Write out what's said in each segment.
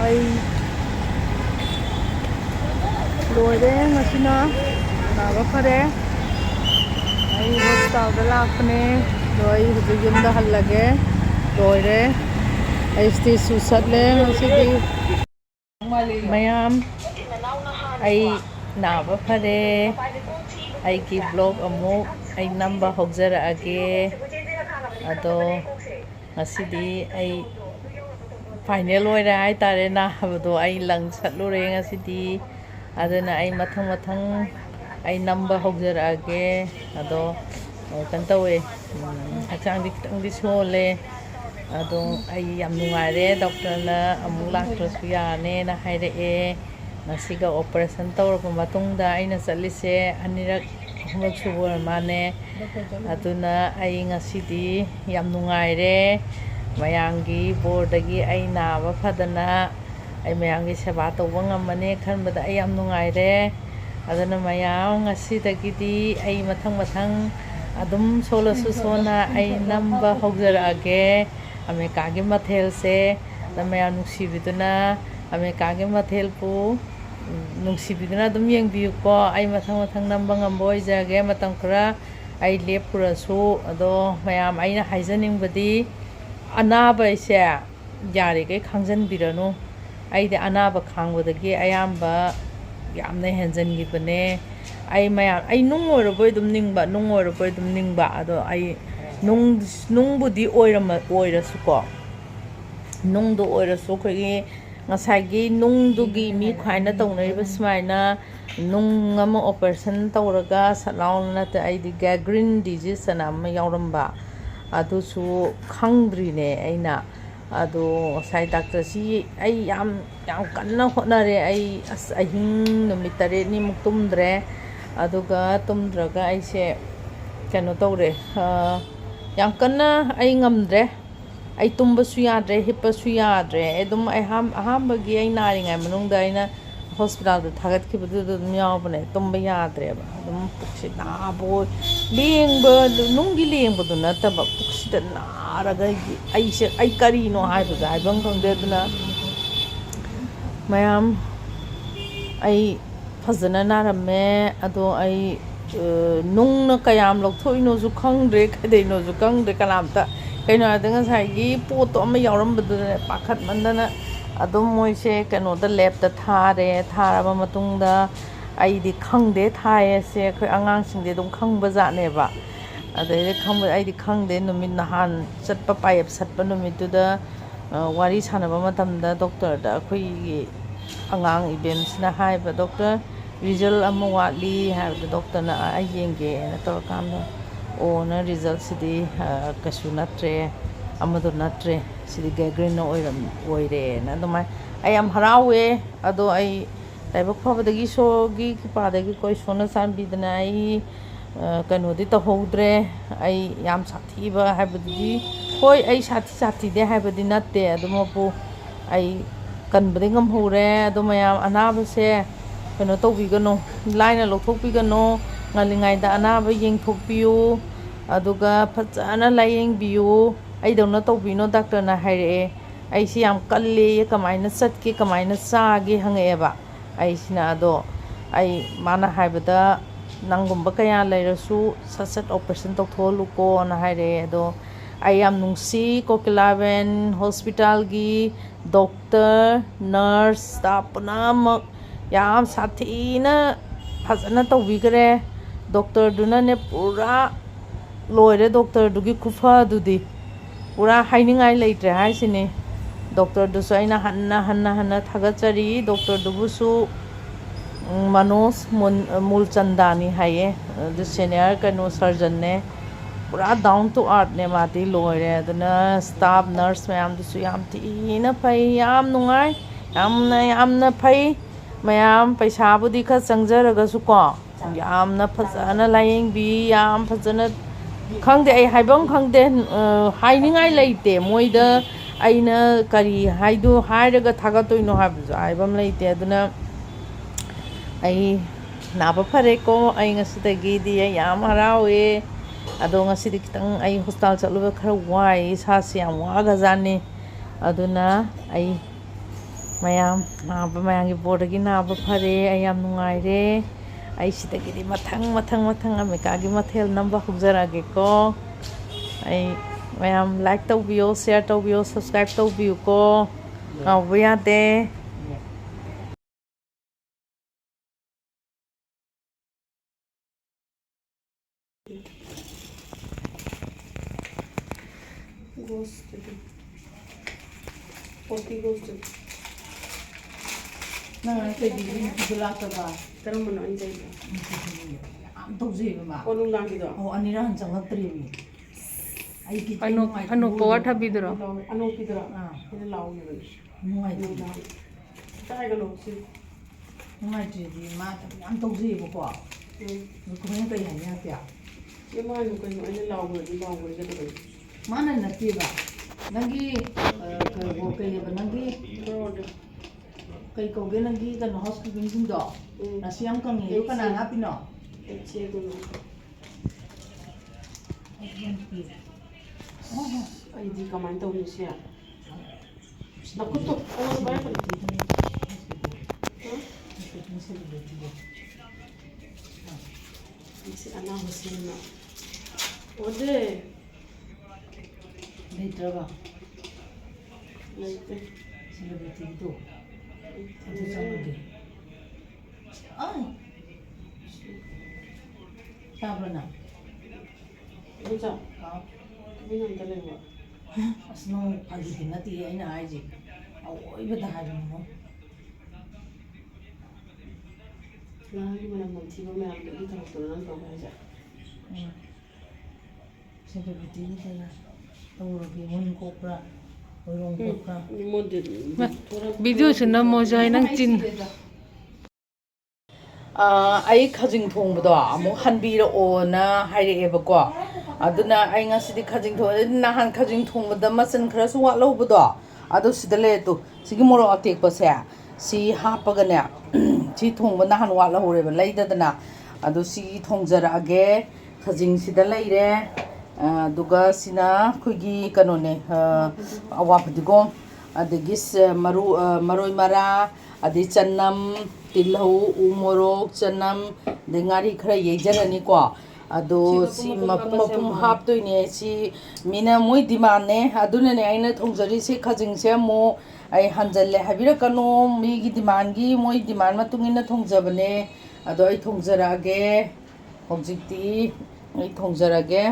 ꯑꯩ ꯂꯣꯏꯔꯦ ꯉꯁꯤꯅ ꯅꯥꯕ ꯐꯔꯦ ꯑꯩ ꯍꯣꯁꯄꯤꯇꯥꯜꯗ ꯂꯥꯛꯄꯅꯦ ꯑꯗꯣ ꯑꯩ ꯍꯧꯖꯤꯛ ꯌꯨꯝꯗ ꯍꯜꯂꯒꯦ ꯂꯣꯏꯔꯦ ꯑꯩ ꯁ꯭ꯇꯤꯆꯁꯨ ꯁꯠꯂꯦ ꯉꯁꯤꯗꯤ ꯃꯌꯥꯝ ꯑꯩ ꯅꯥꯕ ꯐꯔꯦ ꯑꯩꯒꯤ ꯕ꯭ꯂꯣꯛ ꯑꯃꯨꯛ ꯑꯩ ꯅꯝꯕ ꯍꯧꯖꯔꯛꯑꯒꯦ ꯑꯗꯣ ꯉꯁꯤꯗꯤ ꯑꯩ ꯐꯥꯏꯅꯦꯜ ꯑꯣꯏꯔꯦ ꯍꯥꯏꯇꯥꯔꯦ ꯅꯥꯕꯗꯣ ꯑꯩ ꯂꯪ ꯁꯠꯂꯨꯔꯦ ꯉꯁꯤꯗꯤ ꯑꯗꯨꯅ ꯑꯩ ꯃꯊꯪ ꯑꯩ ꯅꯝꯕ ꯍꯧꯖꯔꯛꯑꯒꯦ ꯑꯗꯣ ꯀꯩꯅꯣ ꯇꯧꯋꯦ ꯍꯛꯆꯥꯡꯗꯤ ꯈꯤꯇꯪꯗꯤ ꯁꯣꯜꯂꯦ ꯑꯗꯣ ꯑꯩ ꯌꯥꯝ ꯅꯨꯡꯉꯥꯏꯔꯦ ꯗꯣꯛꯇꯔꯅ ꯑꯃꯨꯛ ꯂꯥꯛꯇ꯭ꯔꯁꯨ ꯌꯥꯔꯅꯦꯅ ꯍꯥꯏꯔꯛꯑꯦ ꯉꯁꯤꯒ ꯑꯣꯄꯔꯦꯁꯟ ꯇꯧꯔꯕ ꯃꯇꯨꯡꯗ ꯑꯩꯅ ꯆꯠꯂꯤꯁꯦ ꯑꯍꯨꯝꯔꯛ ꯁꯨꯕ ꯑꯣꯏꯔ ꯃꯥꯜꯂꯦ ꯑꯗꯨꯅ ꯑꯩ ꯉꯁꯤꯗꯤ ꯌꯥꯝ ꯅꯨꯡꯉꯥꯏꯔꯦ ꯃꯌꯥꯝꯒꯤ ꯕꯣꯔꯗꯒꯤ ꯑꯩ ꯅꯥꯕ ꯐꯗꯅ ꯑꯩ ꯃꯌꯥꯝꯒꯤ ꯁꯦꯕꯥ ꯇꯧꯕ ꯉꯝꯃꯅꯤ ꯈꯟꯕꯗ ꯑꯩ ꯌꯥꯝ ꯅꯨꯡꯉꯥꯏꯔꯦ ꯑꯗꯨꯅ ꯃꯌꯥꯝ ꯉꯁꯤꯗꯒꯤꯗꯤ ꯑꯩ ꯃꯊꯪ ꯑꯗꯨꯝ ꯁꯣꯜꯂꯁꯨ ꯁꯣꯟꯅ ꯑꯩ ꯅꯝꯕ ꯍꯧꯖꯔꯛꯑꯒꯦ ꯑꯃꯦꯔꯤꯀꯥꯒꯤ ꯃꯊꯦꯜꯁꯦ ꯃꯌꯥꯝ ꯅꯨꯡꯁꯤꯕꯤꯗꯨꯅ ꯑꯃꯦꯔꯤꯀꯥꯒꯤ ꯃꯊꯦꯜꯕꯨ ꯅꯨꯡꯁꯤꯕꯤꯗꯨꯅ ꯑꯗꯨꯝ ꯌꯦꯡꯕꯤꯌꯨꯀꯣ ꯑꯩ ꯃꯊꯪ ꯅꯝꯕ ꯉꯝꯕ ꯑꯣꯏꯖꯔꯒꯦ ꯃꯇꯝ ꯈꯔ ꯑꯩ ꯂꯦꯞꯄꯨꯔꯁꯨ ꯑꯗꯣ ꯃꯌꯥꯝ ꯑꯩꯅ ꯍꯥꯏꯖꯅꯤꯡꯕꯗꯤ ꯑꯅꯥꯕ ꯍꯥꯏꯁꯦ ꯌꯥꯔꯤꯈꯩ ꯈꯥꯡꯖꯟꯕꯤꯔꯅꯨ ꯑꯩꯗꯤ ꯑꯅꯥꯕ ꯈꯥꯡꯕꯗꯒꯤ ꯑꯌꯥꯝꯕ ꯌꯥꯝꯅ ꯍꯦꯟꯖꯟꯈꯤꯕꯅꯦ ꯑꯩ ꯅꯨꯡ ꯑꯣꯏꯔꯕꯣꯏ ꯑꯗꯨꯝ ꯅꯤꯡꯕ ꯑꯗꯣ ꯑꯩ ꯅꯨꯡꯕꯨꯗꯤ ꯑꯣꯏꯔꯁꯨꯀꯣ ꯅꯨꯡꯗꯣ ꯑꯣꯏꯔꯁꯨ ꯑꯩꯈꯣꯏꯒꯤ ꯉꯁꯥꯏꯒꯤ ꯅꯨꯡꯗꯨꯒꯤ ꯃꯤ ꯈ꯭ꯋꯥꯏꯅ ꯇꯧꯅꯔꯤꯕ ꯁꯨꯃꯥꯏꯅ ꯅꯨꯡ ꯑꯃ ꯑꯣꯄꯔꯦꯁꯟ ꯇꯧꯔꯒ ꯁꯠ ꯂꯥꯎꯅ ꯅꯠꯇꯦ ꯑꯩꯗꯤ ꯒꯦꯒ꯭ꯔꯤꯟ ꯗꯤꯖꯤꯁ ꯑꯅ ꯑꯃ ꯌꯥꯎꯔꯝꯕ ꯑꯗꯨꯁꯨ ꯈꯪꯗ꯭ꯔꯤꯅꯦ ꯑꯩꯅ ꯑꯗꯣ ꯉꯁꯥꯏ ꯗꯥꯛꯇꯔꯁꯤ ꯑꯩ ꯌꯥꯝ ꯀꯟꯅ ꯍꯣꯠꯅꯔꯦ ꯑꯩ ꯑꯍꯤꯡ ꯅꯨꯃꯤꯠ 9 ꯇꯨꯝꯗ꯭ꯔꯦ ꯑꯗꯨꯒ ꯇꯨꯝꯗ꯭ꯔꯒ ꯑꯩꯁꯦ ꯀꯩꯅꯣ ꯇꯧꯔꯦ ꯌꯥꯝ ꯀꯟꯅ ꯑꯩ ꯉꯝꯗ꯭ꯔꯦ ꯑꯩ ꯇꯨꯝꯕꯁꯨ ꯌꯥꯗ꯭ꯔꯦ ꯍꯤꯞꯄꯁꯨ ꯌꯥꯗ꯭ꯔꯦ ꯑꯗꯨꯝ ꯑꯍꯥꯟꯕꯒꯤ ꯑꯩ ꯅꯥꯔꯤꯉꯩ ꯃꯅꯨꯡꯗ ꯑꯩꯅ ꯍꯣꯁꯄꯤꯇꯥꯜꯗ ꯊꯥꯒꯠꯈꯤꯕꯗꯨꯗ ꯑꯗꯨꯝ ꯌꯥꯎꯕꯅꯦ ꯇꯨꯝꯕ ꯌꯥꯗ꯭ꯔꯦꯕ ꯑꯗꯨꯝ ꯄꯨꯛꯁꯤ ꯅꯥꯕ ꯅꯨꯡꯒꯤ ꯂꯦꯡꯕꯗꯨ ꯅꯠꯇꯕ ꯄꯨꯛꯁꯤꯗ ꯅꯥꯔꯒ ꯑꯩ ꯀꯔꯤꯅꯣ ꯍꯥꯏꯕꯁꯦ ꯍꯥꯏꯐꯝ ꯈꯪꯗꯦ ꯑꯗꯨꯅ ꯃꯌꯥꯝ ꯑꯩ ꯐꯖꯅ ꯅꯥꯔꯝꯃꯦ ꯑꯗꯣ ꯑꯩ ꯅꯨꯡꯅ ꯀꯌꯥꯝ ꯂꯧꯊꯣꯛꯏꯅꯣꯁꯨ ꯈꯪꯗ꯭ꯔꯦ ꯀꯩꯗꯩꯅꯣꯁꯨ ꯈꯪꯗ꯭ꯔꯦ ꯀꯅꯥꯝꯇ ꯀꯩꯅꯣ ꯍꯥꯏꯕꯗ ꯉꯁꯥꯏꯒꯤ ꯄꯣꯠꯇꯣ ꯑꯃ ꯌꯥꯎꯔꯝꯕꯗꯨꯗꯅꯦ ꯄꯥꯈꯠꯃꯟꯗꯅ ꯑꯗꯨꯝ ꯃꯣꯏꯁꯦ ꯀꯩꯅꯣꯗ ꯂꯦꯞꯇ ꯊꯥꯔꯕ ꯃꯇꯨꯡꯗ ꯑꯩꯗꯤ ꯈꯪꯗꯦ ꯊꯥꯏꯌꯦꯁꯦ ꯑꯩꯈꯣই ꯑꯉꯥꯡꯁꯤꯡꯗꯤ ꯑꯗꯨꯝ ꯈꯪꯕ ꯖꯥꯠꯅꯦꯕ ꯑꯗꯩꯗꯤ ꯑꯩꯗꯤ ꯈꯪꯗꯦ ꯅꯨꯃꯤꯠ ꯅꯍꯥꯟ ꯆꯠꯄ ꯄꯥꯌꯦꯞ ꯁꯠꯄ ꯅꯨꯃꯤꯠꯇꯨꯗ ꯋꯥꯔꯤ ꯁꯥꯟꯅꯕ ꯃꯇꯝꯗ ꯗꯣꯛꯇꯔꯗ ꯑꯩꯈꯣꯏꯒꯤ ꯑꯉꯥꯡ ꯏꯕꯦꯝꯁꯤꯅ ꯍꯥꯏꯕ ꯗꯣꯛꯇꯔ ꯔꯤꯖꯜ ꯑꯃ ꯋꯥꯠꯂꯤ ꯍꯥꯏꯕꯗ ꯗꯣꯛꯇꯔꯅ ꯑꯩ ꯌꯦꯡꯒꯦꯅ ꯇꯧꯔꯀꯥꯟꯗ ꯑꯣꯅ ꯔꯤꯖꯜꯁꯤꯗꯤ ꯀꯩꯁꯨ ꯅꯠꯇ꯭ꯔꯦ ꯑꯃꯗꯣ ꯅꯠꯇ꯭ꯔꯦ ꯁꯤꯗꯤ ꯒꯦꯒ꯭ꯔꯤꯟ ꯑꯣꯏꯔꯦꯅ ꯑꯗꯨꯃꯥꯏꯅ ꯑꯩ ꯌꯥꯝ ꯍꯔꯥꯎꯋꯦ ꯑꯗꯣ ꯑꯩ ꯂꯥꯏꯕꯛ ꯐꯕꯗꯒꯤ ꯏꯁꯣꯔꯒꯤ ꯀ꯭ꯔꯤꯄꯥꯗꯒꯤ ꯏꯁꯣꯔꯅ ꯆꯥꯟꯕꯤꯗꯅ ꯑꯩ ꯀꯩꯅꯣꯗꯤ ꯇꯧꯍꯧꯗ꯭ꯔꯦ ꯑꯩ ꯌꯥꯝ ꯁꯥꯊꯤꯕ ꯍꯥꯏꯕꯗꯨꯗꯤ ꯍꯣꯏ ꯑꯩ ꯁꯥꯊꯤꯗꯦ ꯍꯥꯏꯕꯗꯤ ꯅꯠꯇꯦ ꯑꯗꯨꯃꯛꯄꯨ ꯑꯩ ꯀꯟꯕꯗꯤ ꯉꯝꯍꯧꯔꯦ ꯑꯗꯣ ꯃꯌꯥꯝ ꯑꯅꯥꯕꯁꯦ ꯀꯩꯅꯣ ꯇꯧꯕꯤꯒꯅꯨ ꯂꯥꯏꯅ ꯂꯧꯊꯣꯛꯄꯤꯒꯅꯨ ꯉꯜꯂꯤꯉꯩꯗ ꯑꯅꯥꯕ ꯌꯦꯡꯊꯣꯛꯄꯤꯌꯨ ꯑꯗꯨꯒ ꯐꯖꯅ ꯂꯥꯏꯌꯦꯡꯕꯤꯌꯨ ꯑꯩꯗꯧꯅ ꯇꯧꯕꯤꯅꯣ ꯗꯥꯛꯇꯔꯅ ꯍꯥꯏꯔꯛꯑꯦ ꯑꯩꯁꯤ ꯌꯥꯝ ꯀꯜꯂꯦ ꯀꯃꯥꯏꯅ ꯆꯠꯀꯦ ꯀꯃꯥꯏꯅ ꯆꯥꯒꯦ ꯍꯪꯉꯛꯑꯦꯕ ꯑꯩꯁꯤꯅ ꯑꯗꯣ ꯃꯥꯅ ꯍꯥꯏꯕꯗ ꯅꯪꯒꯨꯝꯕ ꯀꯌꯥ ꯂꯩꯔꯁꯨ ꯁꯠ ꯑꯣꯄꯔꯦꯁꯟ ꯇꯧꯊꯣꯛꯍꯜꯂꯨꯀꯣꯅ ꯍꯥꯏꯔꯛꯑꯦ ꯑꯗꯣ ꯑꯩ ꯌꯥꯝ ꯅꯨꯡꯁꯤ ꯀꯣꯀꯤꯂꯥꯕꯦꯟ ꯍꯣꯁꯄꯤꯇꯥꯜꯒꯤ ꯗꯣꯛꯇꯔ ꯅꯔꯁ ꯁ꯭ꯇꯥꯐ ꯄꯨꯝꯅꯃꯛ ꯌꯥꯝ ꯁꯥꯊꯤꯅ ꯐꯖꯅ ꯇꯧꯕꯤꯈ꯭ꯔꯦ ꯗꯣꯛꯇꯔꯗꯨꯅꯅꯦ ꯄꯨꯔꯥ ꯂꯣꯏꯔꯦ ꯗꯣꯛꯇꯔꯗꯨꯒꯤ ꯈꯨꯐꯗꯨꯗꯤ ꯄꯨꯔꯥ ꯍꯥꯏꯅꯤꯡꯉꯥꯏ ꯂꯩꯇ꯭ꯔꯦ ꯍꯥꯏꯁꯤꯅꯤ ꯗꯣꯛꯇꯔꯗꯨꯁꯨ ꯑꯩꯅ ꯍꯟꯅ ꯊꯥꯒꯠꯆꯔꯤ ꯗꯣꯛꯇꯔꯗꯨꯕꯨꯁꯨ ꯃꯅꯣꯖ ꯃꯨꯜꯆꯟꯗꯥꯅꯤ ꯍꯥꯏꯌꯦ ꯑꯗꯨ ꯁꯦꯅꯤꯌꯔ ꯀꯩꯅꯣ ꯁꯔꯖꯟꯅꯦ ꯄꯨꯔꯥ ꯗꯥꯎꯟ ꯇꯨ ꯑꯥꯔꯠꯅꯦ ꯃꯥꯗꯤ ꯂꯣꯏꯔꯦ ꯑꯗꯨꯅ ꯁ꯭ꯇꯥꯐ ꯅꯔꯁ ꯃꯌꯥꯝꯗꯨꯁꯨ ꯌꯥꯝ ꯊꯤꯅ ꯐꯩ ꯌꯥꯝ ꯅꯨꯡꯉꯥꯏ ꯌꯥꯝꯅꯐꯩ ꯃꯌꯥꯝ ꯄꯩꯁꯥꯕꯨꯗꯤꯈꯔ ꯆꯪꯖꯔꯒꯁꯨ ꯀꯣ ꯌꯥꯝꯅ ꯐꯖꯅ ꯂꯥꯏꯌꯦꯡꯕꯤ ꯌꯥꯝ फजन खंदे हाइबम खंदे हाइनिंगाई लेते मोइदा अइना करी हाइदो हाइरगा थागतोइनो हाइबजो हाइबम लेते अदुना अइ नाबा फरेको अइ ngasidagiदी याम हरावे अदो ngasiदी खितंग अइ हॉस्पिटल चलुबा खरा वाई सासे याम वागजाने अदुना अइ ꯃꯌꯥꯝ ꯅꯥꯕ ꯃꯌꯥꯝꯒꯤ ꯕꯣꯔꯗꯒꯤ ꯅꯥꯕ ꯐꯔꯦ ꯑꯩ ꯌꯥꯝ ꯅꯨꯡꯉꯥꯏꯔꯦ ꯑꯩ ꯁꯤꯗꯒꯤꯗꯤ ꯃꯊꯪ ꯑꯃꯦꯔꯤꯀꯥꯒꯤ ꯃꯊꯦꯜ ꯅꯝꯕ ꯍꯧꯖꯔꯛꯑꯒꯦꯀꯣ ꯑꯩ ꯃꯌꯥꯝ ꯂꯥꯏꯛ ꯇꯧꯕꯤꯌꯣ ꯁꯤꯌꯔ ꯇꯧꯕꯤꯌꯣ ꯁꯕꯁꯀ꯭ꯔꯥꯏꯕ ꯇꯧꯕꯤꯌꯨꯀꯣ ꯀꯥꯎꯕ ꯌꯥꯗꯦ ꯅꯪ ꯀꯩꯒꯤ ꯂꯥꯛꯇꯕ ꯀꯔꯝꯕꯅꯣ ꯑꯩꯅ ꯆꯩꯗꯣ ꯌꯥꯝ ꯇꯧꯖꯩꯕ ꯃꯥ ꯑꯣ ꯅꯨꯡꯗꯥꯡꯒꯤꯗꯣ ꯑꯣ ꯑꯅꯤꯔꯛ ꯍꯟ ꯆꯪꯉꯛꯇ꯭ꯔꯦꯃꯤ ꯑꯩꯒꯤ ꯑꯅꯣꯛꯄ ꯋꯥꯔꯊꯕꯤꯗꯨꯔꯣ ꯑꯅꯣꯛꯄꯤꯗꯨꯔꯣ ꯑꯩꯅ ꯂꯥꯎꯈꯤꯕꯅꯤ ꯅꯨꯡꯉꯥꯏꯇ꯭ꯔꯦ ꯀꯥꯏꯒꯅꯣ ꯁꯤ ꯅꯨꯡꯉꯥꯏꯇ꯭ꯔꯦꯗꯤ ꯃꯥ ꯌꯥꯝ ꯇꯧꯖꯩꯌꯦꯕꯀꯣ ꯀꯃꯥꯏꯅ ꯀꯩ ꯍꯥꯏꯅꯤ ꯍꯥꯏꯐꯦ ꯏꯃꯥꯅ ꯀꯩꯅꯣ ꯑꯩꯅ ꯂꯥꯎꯈ꯭ꯔꯗꯤ ꯀꯩꯗꯧꯕꯅꯤ ꯃꯥꯅ ꯅꯠꯇꯦꯕ ꯅꯪꯒꯤ ꯀꯩꯑꯕ ꯅꯪꯒꯤ ꯀꯩ ꯀꯧꯒꯦ ꯅꯪꯒꯤ ꯀꯩꯅꯣ ꯍꯥꯎꯁ ꯀꯤꯄꯤꯡꯁꯤꯡꯗꯣ ꯉꯁꯤ ꯌꯥꯝ ꯀꯪꯉꯦ ꯑꯗꯣ ꯀꯅꯥꯅ ꯍꯥꯞꯄꯤꯅꯣ ꯑꯩꯗꯤ ꯀꯃꯥꯏꯅ ꯇꯧꯅꯤ ꯁꯤ ꯅꯈꯨꯠꯇꯣ ꯑꯩꯉꯣꯟꯗ ꯄꯥꯏꯔꯛꯀꯅꯨ ꯁꯤ ꯑꯅꯥꯕ ꯁꯦꯝꯕ ꯑꯣꯗꯦ ꯂꯩꯇ꯭ꯔꯕ ꯂꯩꯇꯦ ꯁꯦꯂꯦꯕ꯭ꯔꯤꯇꯤꯒꯤꯗꯣ ꯑꯗꯨ ꯆꯪꯉꯒꯦ ꯇꯥꯕ꯭ꯔꯣ ꯅꯪ ꯏꯗꯣꯝꯆꯥ ꯇꯨꯃꯤꯟꯅ ꯑꯝꯇ ꯂꯩꯌꯨꯕ ꯑꯁ ꯅꯪ ꯐꯥꯒꯤꯗꯤ ꯅꯠꯇꯦ ꯑꯩꯅ ꯍꯥꯏꯁꯦ ꯑꯋꯣꯏꯕꯗ ꯍꯥꯏꯕꯅꯤꯉꯣ ꯉꯔꯥꯡꯒꯤ ꯃꯅꯝ ꯅꯝꯊꯤꯕ ꯃꯌꯥꯝꯗꯨꯒꯤ ꯊꯕꯛꯇꯨꯔꯣ ꯅꯪ ꯇꯧꯕ ꯍꯥꯏꯁꯦ ꯁꯦꯂꯦꯕ꯭ꯔꯤꯇꯤꯒꯤꯗ ꯇꯧꯔꯒꯦ ꯃꯨꯟ ꯀꯣꯛꯄ꯭ꯔꯥ ꯍꯣꯏꯔꯣꯡ ꯀꯣꯛꯄ꯭ꯔꯥ ꯚꯤꯗꯤꯑꯣꯁꯨ ꯅꯝꯃꯣꯁꯨ ꯍꯥꯏ ꯅꯪ ꯆꯤꯟ ꯑꯩ ꯈꯖꯤꯡ ꯊꯣꯡꯕꯗꯣ ꯑꯃꯨꯛ ꯍꯟꯕꯤꯔꯛꯑꯣꯅ ꯍꯥꯏꯔꯛꯑꯦꯕꯀꯣ ꯑꯗꯨꯅ ꯑꯩ ꯉꯁꯤꯗꯤ ꯈꯖꯤꯡ ꯅꯍꯥꯟ ꯈꯖꯤꯡ ꯊꯣꯡꯕꯗ ꯃꯆꯜ ꯈꯔꯁꯨ ꯋꯥꯠꯍꯧꯕꯗꯣ ꯑꯗꯨ ꯁꯤꯗ ꯂꯩꯔꯦ ꯁꯤꯒꯤ ꯃꯣꯔꯣꯛ ꯑꯇꯦꯛꯄꯁꯦ ꯁꯤ ꯍꯥꯞꯄꯒꯅꯦ ꯁꯤ ꯊꯣꯡꯕ ꯅꯍꯥꯟ ꯋꯥꯠꯍꯧꯔꯦꯕ ꯂꯩꯗꯗꯅ ꯑꯗꯨ ꯁꯤ ꯊꯣꯡꯖꯔꯛꯑꯒꯦ ꯈꯖꯤꯡꯁꯤꯗ ꯂꯩꯔꯦ ꯑꯗꯨꯒ ꯁꯤꯅ ꯑꯩꯈꯣꯏꯒꯤ ꯀꯩꯅꯣꯅꯦ ꯑꯋꯥ ꯐꯗꯤꯒꯣꯝ ꯑꯗꯒꯤ ꯃꯔꯣꯏ ꯃꯔꯥ ꯑꯗꯩ ꯆꯅꯝ ꯇꯤꯜꯍꯧ ꯎ ꯃꯣꯔꯣꯛ ꯆꯅꯝ ꯑꯗꯩ ꯉꯥꯔꯤ ꯈꯔ ꯌꯩꯖꯔꯅꯤꯀꯣ ꯑꯗꯣ ꯁꯤ ꯃꯄꯨꯝ ꯍꯥꯞꯇꯣꯏꯅꯦ ꯁꯤ ꯃꯤꯅ ꯃꯣꯏ ꯗꯤꯃꯥꯟꯅꯦ ꯑꯗꯨꯅꯅꯦ ꯑꯩꯅ ꯊꯣꯡꯖꯔꯤꯁꯦ ꯈꯖꯤꯡꯁꯦ ꯑꯃꯨꯛ ꯑꯩ ꯍꯟꯖꯜꯂꯦ ꯍꯥꯏꯕꯤꯔꯛꯀꯅꯨ ꯃꯤꯒꯤ ꯗꯤꯃꯥꯟꯒꯤ ꯃꯣꯏ ꯗꯤꯃꯥꯟ ꯃꯇꯨꯡ ꯏꯟꯅ ꯊꯣꯡꯖꯕꯅꯦ ꯑꯗꯣ ꯑꯩ ꯊꯣꯡꯖꯔꯛꯑꯒꯦ ꯍꯧꯖꯤꯛꯇꯤ ꯑꯩ ꯊꯣꯡꯖꯔꯒꯦ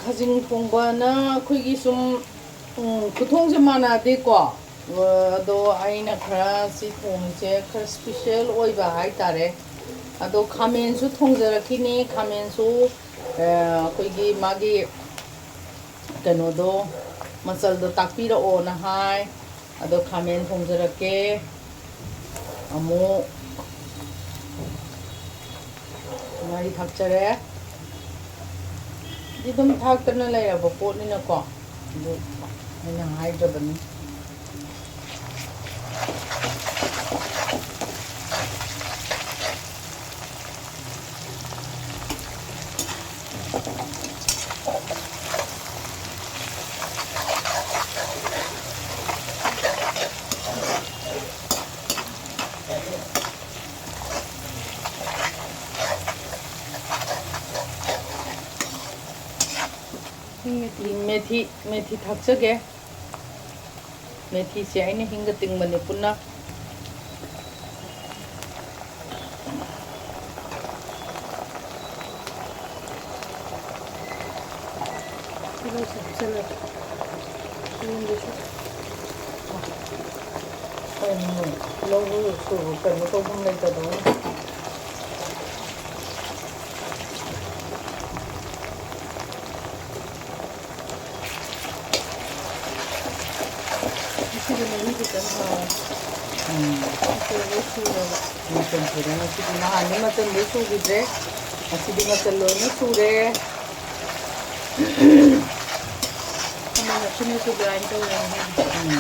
ꯈꯖꯤꯡ ꯊꯣꯡꯕꯅ ꯑꯩꯈꯣꯏꯒꯤ ꯁꯨꯝ ꯈꯨꯊꯣꯡꯁꯦ ꯃꯥꯟꯅꯗꯦꯀꯣ ꯑꯗꯣ ꯑꯩꯅ ꯈꯔ ꯁꯤ ꯊꯣꯡꯁꯦ ꯈꯔ ꯏꯁꯄꯤꯁꯦꯜ ꯑꯣꯏꯕ ꯍꯥꯏꯇꯥꯔꯦ ꯑꯗꯣ ꯈꯥꯃꯦꯟꯁꯨ ꯊꯣꯡꯖꯔꯛꯈꯤꯅꯤ ꯈꯥꯃꯦꯟꯁꯨ ꯑꯩꯈꯣꯏꯒꯤ ꯃꯥꯒꯤ ꯀꯩꯅꯣꯗꯣ ꯃꯆꯜꯗꯣ ꯇꯥꯛꯄꯤꯔꯛꯑꯣꯅ ꯍꯥꯏ ꯑꯗꯣ ꯈꯥꯃꯦꯟ ꯊꯣꯡꯖꯔꯛꯀꯦ ꯑꯃꯨꯛ ꯉꯥꯔꯤ ꯊꯥꯛꯆꯔꯦ ꯑꯗꯨꯝ ꯊꯥꯛꯇꯅ ꯂꯩꯔꯕ ꯄꯣꯠꯅꯤꯅꯀꯣ ꯑꯗꯨ ꯑꯩꯅ ꯍꯥꯏꯗ꯭ꯔꯕꯅꯤ ꯃꯦꯊꯤ ꯊꯥꯛꯆꯒꯦ ꯃꯦꯊꯤꯁꯦ ꯑꯩꯅ ꯍꯤꯡꯒ ꯇꯤꯡꯕꯅꯦ ꯄꯨꯟꯅ ꯂꯧꯕꯁꯨ ꯀꯩꯅꯣ ꯇꯧꯐꯝ ꯂꯩꯇꯗꯅ ꯉꯁꯤꯗꯤ ꯃꯍꯤ ꯈꯤꯇꯪ ꯍꯥꯎꯋꯦ ꯃꯆꯜꯗꯣ ꯁꯨꯔꯕ ꯃꯆꯜ ꯁꯨꯔꯦ ꯉꯁꯤꯗꯤ ꯅꯍꯥꯟꯗꯤ ꯃꯆꯜꯗꯣ ꯁꯨꯈꯤꯗ꯭ꯔꯦ ꯉꯁꯤꯗꯤ ꯃꯆꯜ ꯂꯣꯏꯅ ꯁꯨꯔꯦ ꯈꯥꯃꯦꯟ ꯑꯁꯤꯟꯕꯁꯨ ꯒ꯭ꯔꯥꯏꯟ ꯇꯧꯔꯦ ꯉꯁꯤꯗꯤ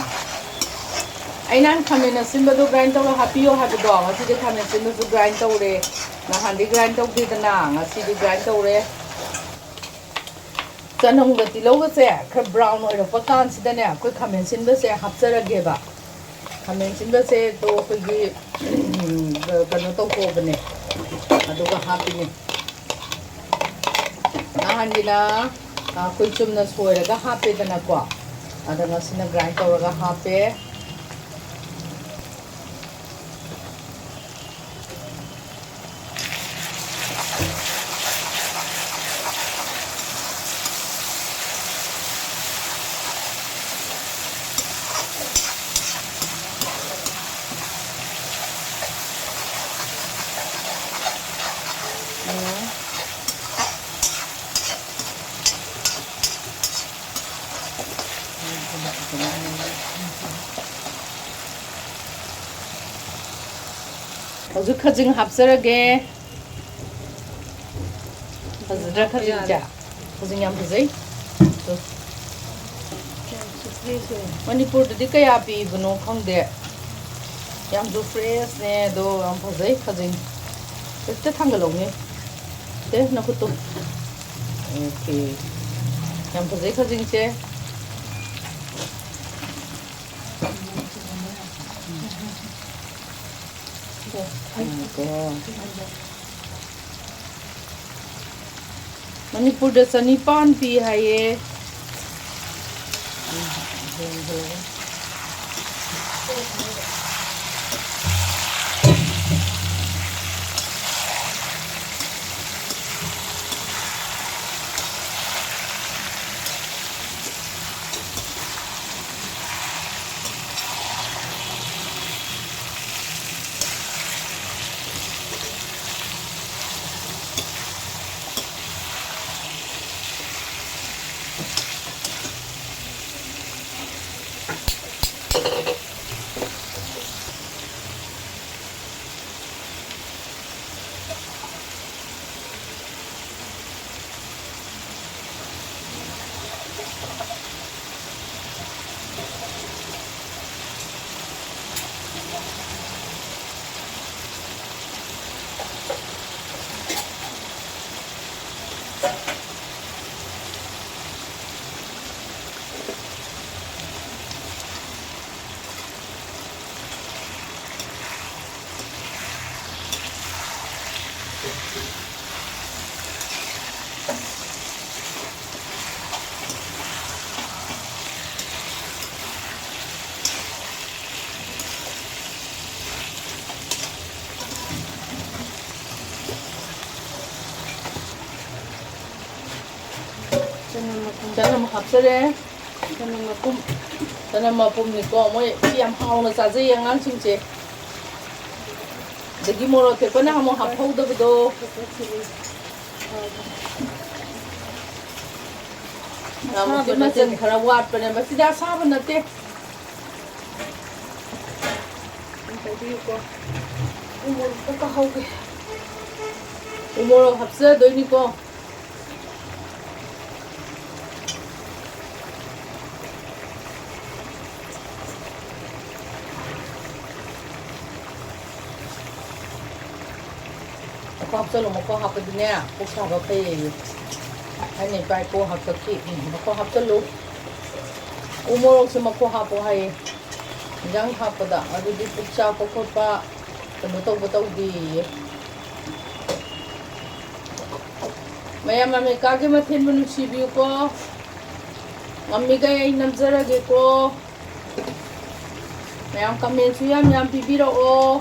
ꯑꯩ ꯅꯍꯥꯟ ꯈꯥꯃꯦꯟ ꯑꯁꯤꯟꯕꯗꯣ ꯒ꯭ꯔꯥꯏꯟ ꯇꯧꯔ ꯍꯥꯞꯄꯤꯌꯣ ꯍꯥꯏꯕꯗꯣ ꯉꯁꯤꯗꯤ ꯈꯥꯃꯦꯟ ꯑꯁꯤꯟꯕꯁꯨ ꯒ꯭ꯔꯥꯏꯟ ꯇꯧꯔꯦ ꯅꯍꯥꯟꯗꯤ ꯒ꯭ꯔꯥꯏꯟ ꯇꯧꯗꯦꯗꯅ ꯉꯁꯤꯗꯤ ꯒ꯭ꯔꯥꯏꯟ ꯇꯧꯔꯦ ꯆꯅꯝꯒ ꯇꯤꯜꯍꯧꯒꯁꯦ ꯈꯔ ꯕ꯭ꯔꯥꯎꯟ ꯑꯣꯏꯔꯛꯄ ꯀꯥꯟꯁꯤꯗꯅꯦ ꯑꯩꯈꯣꯏ ꯈꯥꯃꯦꯟ ꯑꯁꯤꯟꯕꯁꯦ ꯍꯥꯞꯆꯔꯒꯦꯕ ꯈꯥꯃꯦꯟ ꯑꯁꯤꯟꯕꯁꯦ ꯇꯣ ꯑꯩꯈꯣꯏꯒꯤ ꯀꯩꯅꯣ ꯇꯧꯊꯣꯛꯑꯕꯅꯦ ꯑꯗꯨꯒ ꯍꯥꯞꯄꯤꯅꯦ ꯅꯍꯥꯟꯒꯤꯅ ꯑꯩꯈꯣꯏ ꯆꯨꯝꯅ ꯁꯣꯏꯔꯒ ꯍꯥꯞꯄꯦꯗꯅꯀꯣ ꯑꯗ ꯉꯁꯤꯅ ꯒ꯭ꯔꯥꯏꯟ ꯇꯧꯔꯒ ꯍꯥꯞꯄꯦ ꯍꯧꯖꯤꯛ ꯈꯖꯤꯡ ꯍꯥꯞꯆꯔꯒꯦ ꯐꯖꯗ꯭ꯔꯥ ꯈꯖꯤꯡꯁꯦ ꯈꯖꯤꯡ ꯌꯥꯝ ꯐꯖꯩ ꯃꯅꯤꯄꯨꯔꯗꯗꯤ ꯀꯌꯥ ꯄꯤꯕꯅꯣ ꯈꯪꯗꯦ ꯌꯥꯝꯁꯨ ꯐ꯭ꯔꯦꯁꯅꯦ ꯑꯗꯣ ꯌꯥꯝ ꯐꯖꯩ ꯈꯖꯤꯡ ꯍꯦꯛꯇ ꯊꯥꯡꯒꯠꯂꯧꯅꯦ ꯁꯦ ꯅꯈꯨꯠꯇꯨ ꯑꯣꯀꯦ ꯌꯥꯝ ꯐꯖꯩ ꯈꯖꯤꯡꯁꯦ ꯃꯅꯤꯄꯨꯔꯗ 900 ꯄꯤ ꯍꯥꯏꯌꯦ ꯆꯅꯝ ꯍꯥꯞꯆꯔꯦ ꯆꯅꯝ ꯃꯄꯨꯝꯅꯤꯀꯣ ꯃꯣꯏ ꯁꯤ ꯌꯥꯝ ꯍꯥꯎꯅ ꯆꯥꯖꯩꯌꯦ ꯑꯉꯥꯡꯁꯤꯡꯁꯦ ꯑꯗꯒꯤ ꯃꯣꯔꯣꯛ ꯇꯦꯛꯄꯅ ꯑꯃꯨꯛ ꯍꯥꯞꯍꯧꯗꯕꯗꯣ ꯃꯁꯤ ꯃꯆꯜ ꯈꯔ ꯋꯥꯠꯄꯅꯦ ꯃꯁꯤꯗꯤ ꯑꯁꯥꯕ ꯅꯠꯇꯦ ꯇꯧꯕꯤꯌꯨꯀꯣ ꯎꯃꯣꯔꯣꯛꯇ ꯀꯥꯍꯧꯒꯦ ꯎꯃꯣꯔꯣꯛ ꯍꯥꯞꯆꯗꯣꯏꯅꯤꯀꯣ ꯃꯀꯣꯛ ꯍꯥꯞꯆꯜꯂꯨ ꯃꯀꯣꯛ ꯍꯥꯞꯄꯗꯤꯅꯦ ꯄꯨꯛ ꯁꯥꯕ ꯐꯩꯌꯦ ꯑꯩꯅ ꯏꯄꯥ ꯏꯄꯨ ꯍꯥꯞꯆꯈꯤ ꯃꯀꯣꯛ ꯍꯥꯞꯆꯜꯂꯨ ꯎꯃꯣꯔꯣꯛꯁꯦ ꯃꯀꯣꯛ ꯍꯥꯞꯄꯣ ꯍꯥꯏꯌꯦ ꯏꯟꯖꯥꯡ ꯍꯥꯞꯄꯗ ꯑꯗꯨꯗꯤ ꯄꯨꯛ ꯆꯥꯛꯄ ꯈꯣꯠꯄ ꯀꯩꯅꯣ ꯇꯧꯗꯦꯌꯦ ꯃꯌꯥꯝ ꯑꯃꯦꯔꯤꯀꯥꯒꯤ ꯃꯊꯦꯜꯕꯨ ꯅꯨꯡꯁꯤꯕꯤꯌꯨꯀꯣ ꯉꯝꯃꯤꯈꯩ ꯑꯩ ꯅꯝꯖꯔꯒꯦꯀꯣ ꯃꯌꯥꯝ ꯀꯃꯦꯟꯁꯨ ꯌꯥꯝ ꯄꯤꯕꯤꯔꯛꯑꯣ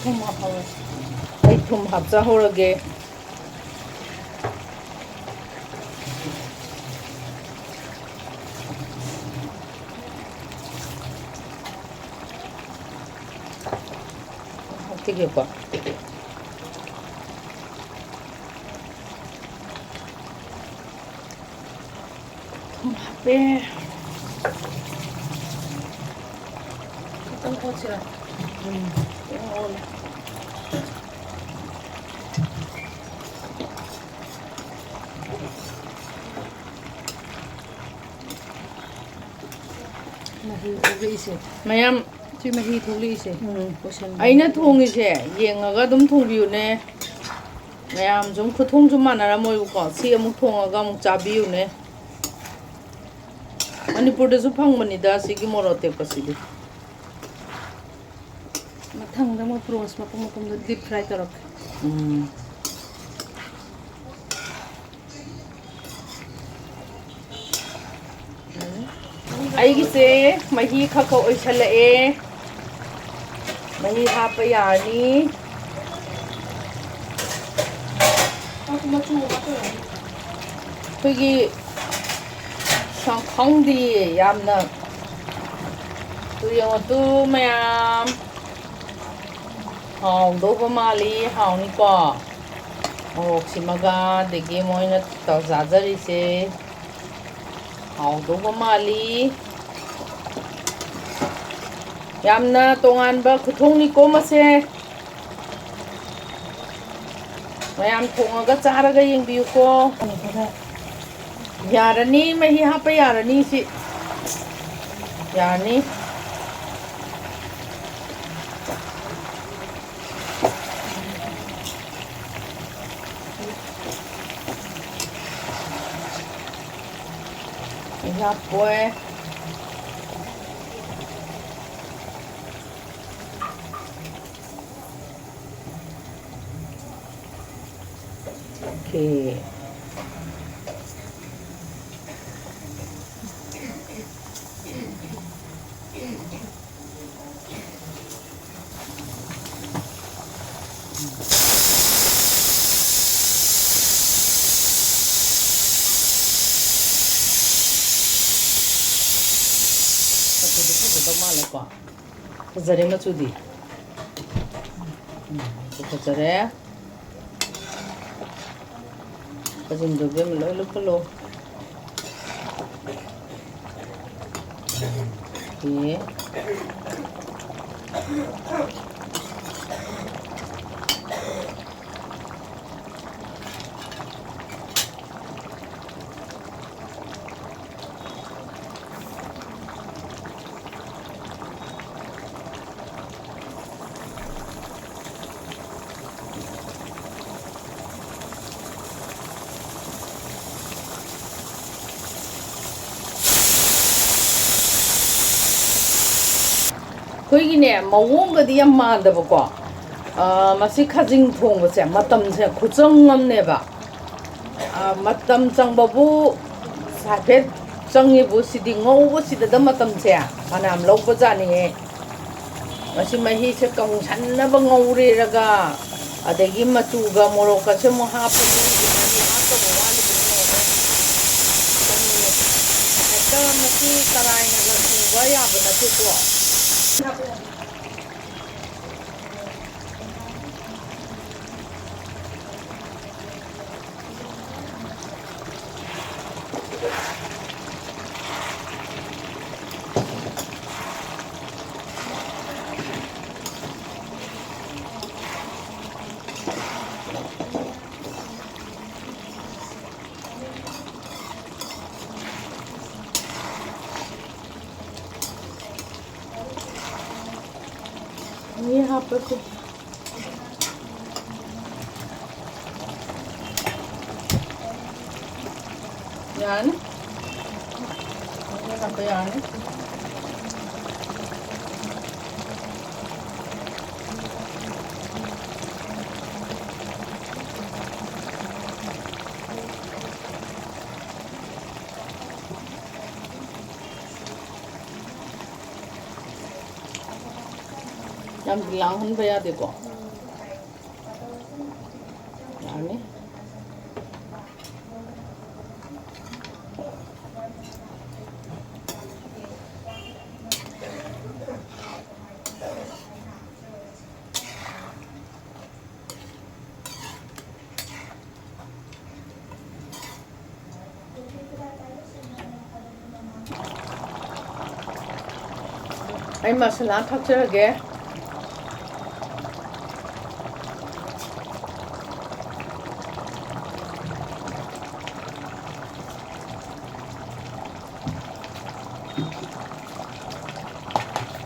ꯊꯨꯝ ꯍꯥꯞꯍꯧꯔꯁꯤ ꯑꯩ ꯊꯨꯝ ꯍꯥꯞꯆꯍꯧꯔꯒꯦ ꯍꯥꯞꯈꯤꯒꯦꯀꯣ ꯊꯨꯝ ꯍꯥꯞꯄꯦ Kitang kotse. ꯉꯧꯔꯦ Mahi tholi ise. ꯃꯌꯥꯝ Chi mahi tholi ise. ꯑꯩꯅ ꯊꯣꯡꯉꯤꯁꯦ ꯌꯦꯡꯉꯒ ꯑꯗꯨꯝ ꯊꯣꯡꯕꯤꯌꯨꯅꯦ ꯃꯌꯥꯝ ꯁꯨꯝ ꯈꯨꯊꯣꯡꯁꯨ ꯃꯥꯟꯅꯔꯝꯃꯣꯏꯕꯀꯣ ꯁꯤ ꯑꯃꯨꯛ ꯊꯣꯡꯉꯒ ꯑꯃꯨꯛ ꯆꯥꯕꯤꯌꯨꯅꯦ ꯃꯅꯤꯄꯨꯔꯗꯁꯨ ꯐꯪꯕꯅꯤꯗ ꯁꯤꯒꯤ ꯃꯣꯔꯣꯛ ꯑꯇꯦꯛꯄꯁꯤꯗꯤ Mathangda mo prawns mapum deep fry tarok. ꯑꯩꯒꯤꯁꯦ ꯃꯍꯤ ꯈꯛ ꯑꯣꯏꯁꯜꯂꯛꯑꯦ ꯃꯍꯤ ꯍꯥꯞꯄ ꯌꯥꯔꯅꯤ ꯑꯩꯈꯣꯏꯒꯤ ꯈꯪꯗꯤꯌꯦ ꯌꯥꯝꯅ ꯇꯨ ꯌꯦꯡꯉꯣ ꯃꯌꯥꯝ ꯍꯥꯎꯗꯧꯕ ꯃꯥꯜꯂꯤ ꯍꯥꯎꯅꯤꯀꯣ ꯃꯣꯔꯣꯛꯁꯤꯃꯒ ꯑꯗꯒꯤ ꯃꯣꯏꯅ ꯆꯥꯖꯔꯤꯁꯦ ꯍꯥꯎꯗꯧꯕ ꯃꯥꯜꯂꯤ ꯌꯥꯝꯅ ꯇꯣꯉꯥꯟꯕ ꯈꯨꯊꯣꯡꯅꯤꯀꯣ ꯃꯁꯦ ꯃꯌꯥꯝ ꯊꯣꯡꯉꯒ ꯆꯥꯔꯒ ꯌꯦꯡꯕꯤꯌꯨꯀꯣ ꯌꯥꯔꯅꯤ ꯃꯍꯤ ꯍꯥꯞꯄ ꯌꯥꯔꯅꯤ ꯁꯤ ꯌꯥꯔꯅꯤ mày hấp quê ok 말할까? 그자리 맞추디. 그자리. 가진도 뱀을 얼룩걸로. 예. ꯑꯩꯈꯣꯏꯒꯤꯅꯦ ꯃꯑꯣꯡꯒꯗꯤ ꯌꯥꯝ ꯃꯥꯟꯗꯕꯀꯣ ꯃꯁꯤ ꯈꯥꯖꯤꯡ ꯊꯣꯡꯕꯁꯦ ꯃꯇꯝꯁꯦ ꯈꯨꯆꯪ ꯑꯃꯅꯦꯕ ꯃꯇꯝ ꯆꯪꯕꯕꯨ ꯍꯥꯏꯐꯦꯠ ꯆꯪꯉꯤꯕꯨ ꯁꯤꯗꯤ ꯉꯧꯕꯁꯤꯗ ꯃꯇꯝꯁꯦ ꯐꯅꯌꯥꯝ ꯂꯧꯕꯖꯥꯠꯅꯤꯍꯦ ꯃꯁꯤ ꯃꯍꯤꯁꯦ ꯀꯪꯁꯟꯅꯕ ꯉꯧꯔꯦꯔꯒ ꯑꯗꯒꯤ ꯃꯆꯨꯒ ꯃꯣꯔꯣꯛꯀꯁꯦ ꯑꯃꯨꯛ ꯍꯥꯞꯄꯅꯤ ꯃꯍꯤ ꯍꯥꯞꯇꯕ ꯋꯥꯠꯂꯤꯕꯅꯦ ꯍꯦꯛꯇ ꯃꯁꯤ ꯀꯔꯥꯏꯅꯒ ꯊꯣꯡꯕ ꯌꯥꯕ ꯅꯠꯇꯦꯀꯣ ये यहाँ पर तो यानी यहाँ पे यानी ꯌꯥꯝ ꯂꯥꯡꯍꯟꯕ ꯌꯥꯗꯦꯀꯣ ꯑꯩ ꯃꯁꯥꯂꯥ ꯊꯥꯛꯆꯔꯒꯦ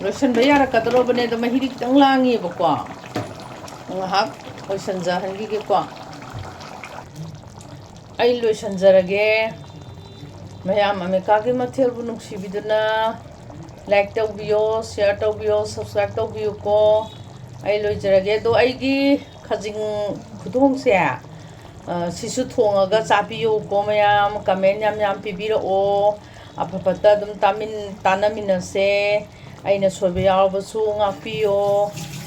ꯂꯣꯏꯁꯟꯕ ꯌꯥꯔꯛꯀꯗꯧꯔꯕꯅꯦ ꯑꯗꯣ ꯃꯍꯤꯗꯤ ꯈꯤꯇꯪ ꯂꯥꯡꯉꯦꯕꯀꯣ ꯉꯥꯏꯍꯥꯛ ꯂꯣꯏꯁꯟꯖꯍꯟꯈꯤꯒꯦꯀꯣ ꯑꯩ ꯂꯣꯏꯁꯟꯖꯔꯒꯦ ꯃꯌꯥꯝ ꯑꯃꯦꯔꯤꯀꯥꯒꯤ ꯃꯊꯦꯜꯕꯨ ꯅꯨꯡꯁꯤꯕꯤꯗꯨꯅ ꯂꯥꯏꯛ ꯇꯧꯕꯤꯌꯣ ꯁꯤꯌꯔ ꯇꯧꯕꯤꯌꯣ ꯁꯕꯁꯀ꯭ꯔꯥꯏꯕ ꯇꯧꯕꯤꯌꯨꯀꯣ ꯑꯩ ꯂꯣꯏꯖꯔꯒꯦ ꯑꯗꯣ ꯑꯩꯒꯤ ꯈꯖꯤꯡ ꯈꯨꯊꯣꯡꯁꯦ ꯁꯤꯁꯨ ꯊꯣꯡꯉꯒ ꯆꯥꯕꯤꯌꯨꯀꯣ ꯃꯌꯥꯝ ꯀꯃꯦꯟ ꯌꯥꯝ ꯄꯤꯕꯤꯔꯛꯑꯣ ꯑꯐ ꯐꯠꯇ ꯑꯗꯨꯝ ꯇꯥꯟꯅꯃꯤꯟꯅꯁꯦ ꯑꯩꯅ ꯁꯣꯏꯕ ꯌꯥꯎꯔꯕꯁꯨ ꯉꯥꯛꯄꯤꯌꯣ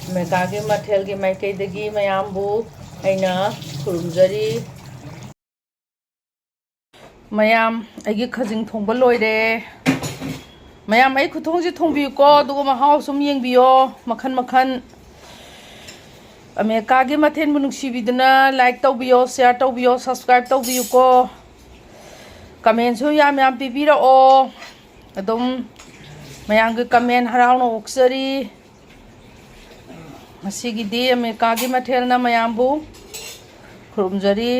ꯑꯃꯦꯔꯤꯀꯥꯒꯤ ꯃꯊꯦꯜꯒꯤ ꯃꯥꯏꯀꯩꯗꯒꯤ ꯃꯌꯥꯝꯕꯨ ꯑꯩꯅ ꯈꯨꯔꯨꯝꯖꯔꯤ ꯃꯌꯥꯝ ꯑꯩꯒꯤ ꯈꯖꯤꯡ ꯊꯣꯡꯕ ꯂꯣꯏꯔꯦ ꯃꯌꯥꯝ ꯑꯩ ꯈꯨꯊꯣꯡꯁꯦ ꯊꯣꯡꯕꯤꯌꯨꯀꯣ ꯑꯗꯨꯒ ꯃꯍꯥꯎ ꯁꯨꯝ ꯌꯦꯡꯕꯤꯌꯣ ꯃꯈꯟ ꯃꯈꯟ ꯑꯃꯦꯔꯤꯀꯥꯒꯤ ꯃꯊꯦꯜꯕꯨ ꯅꯨꯡꯁꯤꯕꯤꯗꯨꯅ ꯂꯥꯏꯛ ꯇꯧꯕꯤꯌꯣ ꯁꯤꯌꯔ ꯇꯧꯕꯤꯌꯣ ꯁꯕꯁꯀ꯭ꯔꯥꯏꯕ ꯇꯧꯕꯤꯌꯨꯀꯣ ꯀꯃꯦꯟꯁꯨ ꯌꯥꯝ ꯄꯤꯕꯤꯔꯛꯑꯣ ꯑꯗꯨꯝ ꯃꯌꯥꯝꯒꯤ ꯀꯃꯦꯟ ꯍꯔꯥꯎꯅ ꯑꯣꯛꯆꯔꯤ ꯉꯁꯤꯒꯤꯗꯤ ꯑꯃꯦꯔꯤꯀꯥꯒꯤ ꯃꯊꯦꯜꯅ ꯃꯌꯥꯝꯕꯨ ꯈꯨꯔꯨꯝꯖꯔꯤ